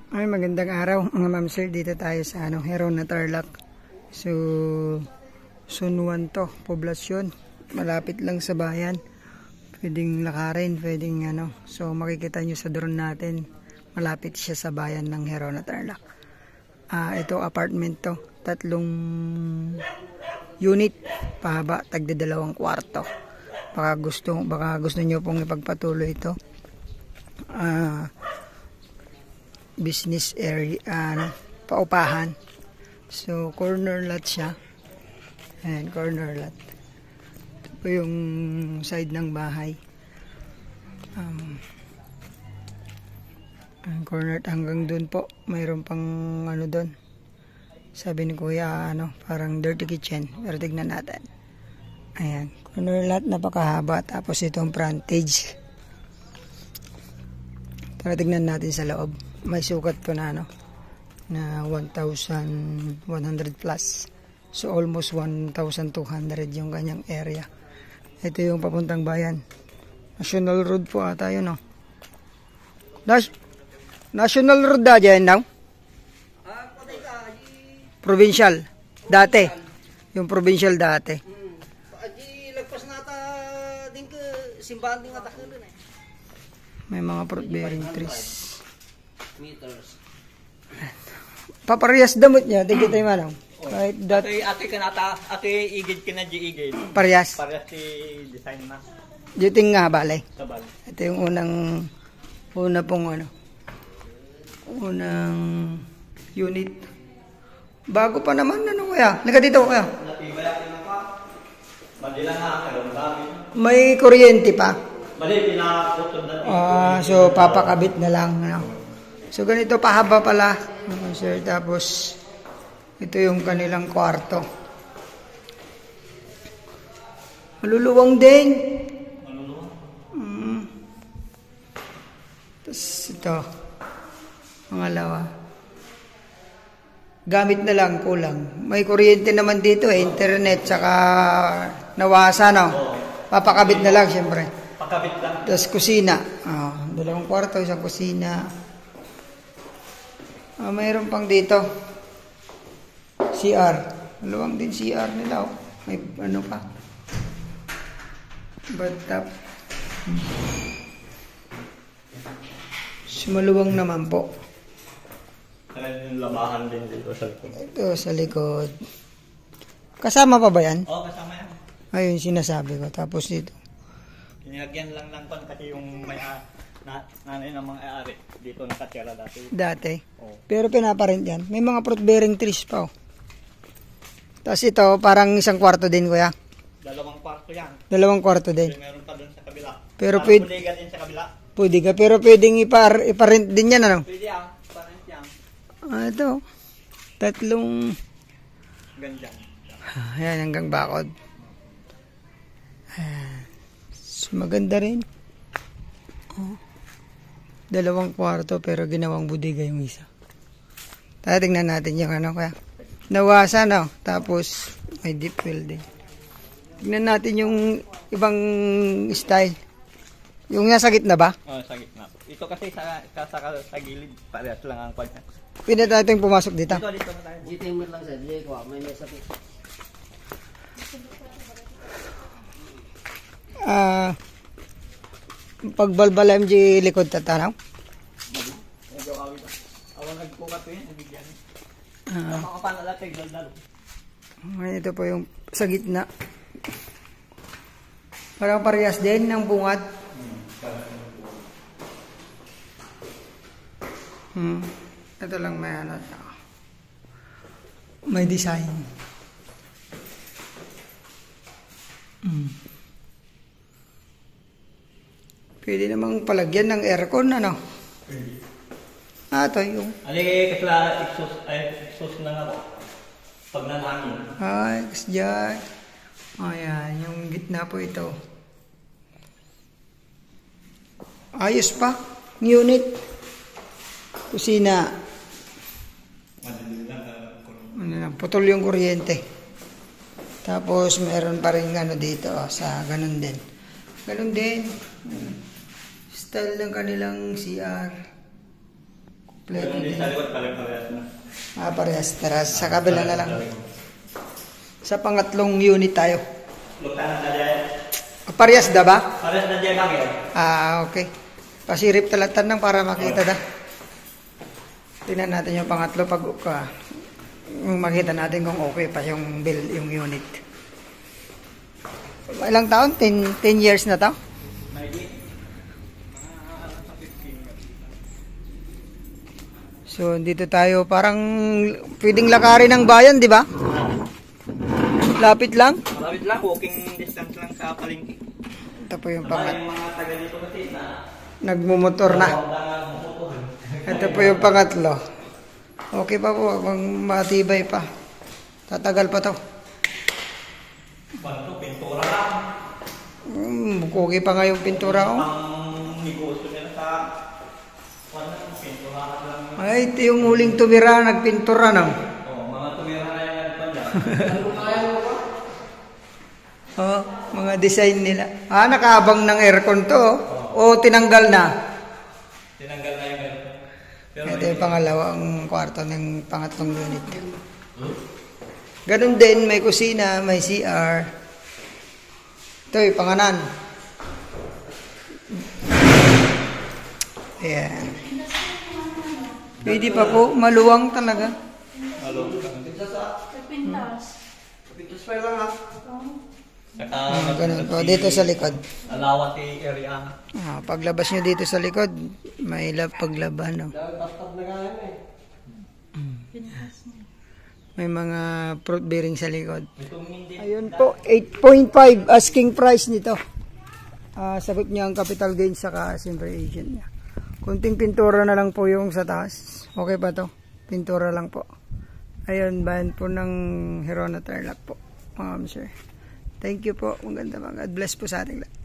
Ay, magandang araw mga ma'am sir. Dito tayo sa Herona Tarlac. So, Sunwan to, poblasyon. Malapit lang sa bayan. Pwedeng lakarin, pwedeng So, makikita nyo sa drone natin. Malapit siya sa bayan ng Herona Tarlac. Ito apartment to. 3 unit. Pahaba, tagda 2 kwarto. Baka gusto nyo pong ipagpatuloy ito. Business area, paupahan. So, corner lot siya. Ayan, corner lot. Ito po yung side ng bahay. Corner hanggang dun po. Mayroon pang doon. Sabi ni kuya, parang dirty kitchen. Pero tignan natin. Ayan, corner lot, napakahaba. Tapos itong frontage. Tara tignan natin sa loob. May sukat po na na 1,100 plus. So almost 1,200 yung kanyang area. Ito yung papuntang bayan. National Road po ata yun, National Road da dyan daw? Provincial. Dati. Yung provincial dati. Lagpas na ata din ka simbahan din ata kulo na. May mga fruit bearing trees. Meters. Paparehas damot niya, tigit tayo manaw. Kahit that. Ate kanata, ate igid ka na igid. Parehas. Parehas si design na. Juting nga balay. Tabal. Ito yung una pong unang unit. Bago pa naman kuya. Liga dito kuya. Natibay na pa. Madila na karon dami. May kuryente pa. Mali pinaputol na. So papakabit na lang So ganito pahaba pala, sir. Tapos ito yung kanilang kwarto. Maluluwang din. Tapos ito, pangalawa. Gamit na lang, kulang. May kuryente naman dito, internet, saka nawasa, Papakabit na lang, siyempre. Pakabit lang. Tapos kusina. 2 kwarto, isang kusina. Mayroon pang dito. CR. Maluwang din CR nila. May pa. Bathtub. Maluwang naman po. Yung labahan din dito sa likod. Ito sa likod. Kasama pa ba yan? Oo, kasama yan. Ayun sinasabi ko. Tapos dito. Inilagyan lang ng pan kasi yung may nanay ng mga ari dito nakatira dati. Dati. Oh. Pero pinaparent yan. May mga fruit bearing trees pa. Tapos ito parang 1 kwarto din kuya. 2 kwarto yan. 2 kwarto din. Meron pa dun sa kabila. Pero pwede din sa kabila. Pwede ka. Pero pwedeng iparent din yan Pwede yan. Parent yan. Ito. 3. Ganda. Ayan hanggang bakod. So, maganda rin. 2 kwarto pero ginawang budiga yung isa. Tingnan natin yung kaya. Nawasa tapos may deep well din. Tingnan natin yung ibang style. Yung nasa gitna ba? Oo, sa gitna. Ito kasi sa gilid. Parehas lang ang kanya. Pwede natin pumasok dito. Dito na tayo. Dito mo lang sa dili ko, may mesa po. Pagbalbala MG likod tatanaw. Medyo awit. Awang nagkukat ko yun, nabigyan. Makapanalatig, daldalo. Ito po yung sa gitna. Parang parehas din ng bungad. Ito lang may may design. Pwede namang palagyan ng aircon, ito yung. Kasla exhaust na nga po. Pag nanangin. Kasi dyan. Ayan, yung gitna po ito. Ayos pa. Unit. Kusina. Putol yung kuryente. Tapos meron pa rin dito sa ganun din. Style ng kanilang CR. Kompleto Hindi din. sa likod parehas na. Parehas. Tara, sa kabila na lang. Sa pangatlong unit tayo. Luktanan na dyan. Parehas da ba? Parehas na dyan bagay. Okay. Pasirip talatan ng para makita da. Tingnan natin yung pangatlo pag makita natin kung okay pa yung bill, yung unit. Ilang taon? 10 years na to? So, dito tayo parang pwedeng lakarin ng bayan, di ba? Lapit lang. Malapit lang, walking distance lang sa palengke. Ito po yung Yung mga taga dito kasi na nagmumotor na. Ito po yung pangatlo. Okay pa po, matibay pa. Tatagal pa to. Banto, pintura lang. Okay pa nga yung pintura ko. Ang negosyo nila sa pintura lang. Ay, ito yung huling tumira, nagpintura na. Mga tumira na yan pala. Mga design nila. Nakaabang ng aircon to. O tinanggal na. Tinanggal na yung pero Ito yung pangalawang kwarto ng pangatlong unit. Ganun din, may kusina, may CR. Ito yung panganan. Ayan. Pwede pa po, maluwang talaga. Ganun po, dito sa likod. Alawati area. Paglabas nyo dito sa likod, may paglaban. No? May mga fruit bearing sa likod. Ayun po, 8.5 asking price nito. Sagot niya ang capital gain saka siyempre agent niya. Kunting pintura na lang po yung sa taas. Okay ba to? Pintura lang po. Ayun, bahan po ng Herona Tarlac po. Sir. Thank you po. Maganda mga. God bless po sa ating lahat.